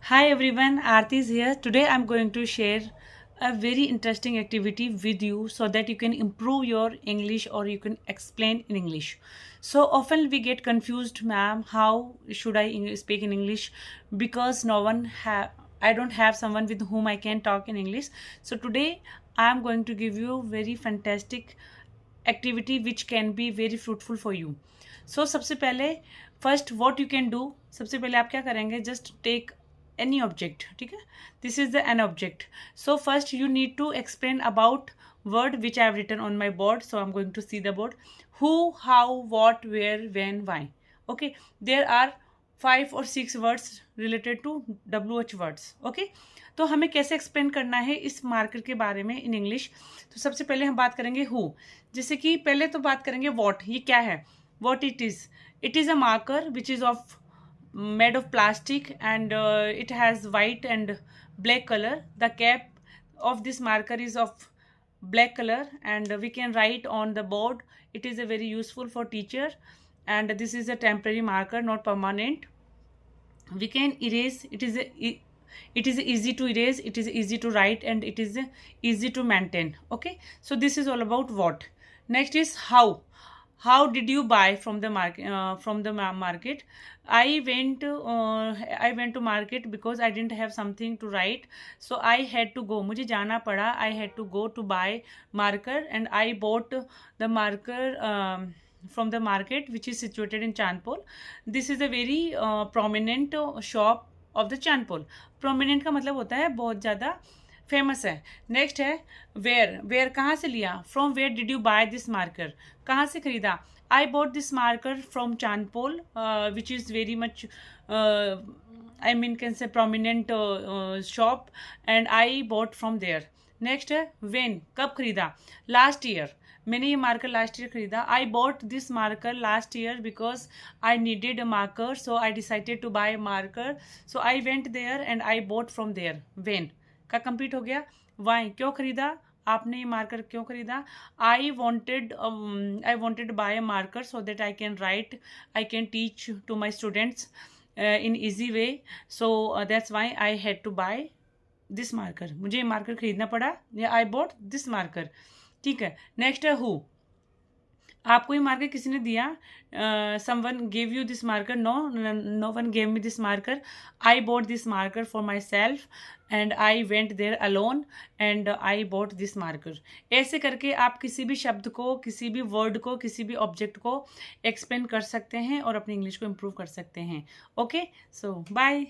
Hi everyone, Aarti is here. Today I'm going to share a very interesting activity with you so that you can improve your English or you can explain in English. So often we get confused, ma'am, how should I speak in English because I don't have someone with whom I can talk in English. So today I'm going to give you very fantastic activity which can be very fruitful for you. So सबसे पहले first what you can do, सबसे पहले आप क्या करेंगे, just take any object. ठीक है, this is the an object. So first you need to explain about word which I have written on my board. So I'm going to see the board. Who, how, what, where, when, why. Okay, there are 5 or 6 words related to WH words. Okay, तो हमें कैसे explain करना है इस marker के बारे में in English. तो सबसे पहले हम बात करेंगे हु. जैसे कि पहले तो बात करेंगे वॉट, ये क्या है. What it is a marker which is of made of plastic and it has white and black color. The cap of this marker is of black color and we can write on the board. It is a very useful for teacher and this is a temporary marker, not permanent. We can erase. It is easy to erase, it is easy to write, and it is easy to maintain. Okay, so this is all about what. Next is how did you buy from the market, market. I went to market because I didn't have something to write, so I had to go, मुझे जाना पड़ा. I had to go to buy marker and I bought the marker from the market which is situated in Chandpur. This is a very prominent shop of the Chandpur. Prominent का मतलब होता है बहुत ज़्यादा famous है. Next है where कहाँ से लिया. From where did you buy this marker, कहाँ से खरीदा. I bought this marker from Chandpol which is very much I mean can say prominent shop and I bought from there. Next है when, कब खरीदा. लास्ट ईयर, मैंने ये marker last year खरीदा. I bought this marker last year because I needed a marker, so I decided to buy marker, so I went there and I bought from there. When का complete हो गया. Y, क्यों खरीदा, आपने ये marker क्यों खरीदा. I wanted buy a marker so that I can write, I can teach to my students in easy way, so that's why I had to buy this marker. मुझे ये मार्कर खरीदना पड़ा या आई बॉट दिस मार्कर. ठीक है. Next है who, आपको ये मार्कर किसी ने दिया. Someone gave you this marker. No one gave me this marker. I bought this marker for myself and I went there alone and I bought this marker. ऐसे करके आप किसी भी शब्द को, किसी भी वर्ड को, किसी भी ऑब्जेक्ट को एक्सप्लेन कर सकते हैं और अपनी इंग्लिश को इम्प्रूव कर सकते हैं. ओके, सो बाय.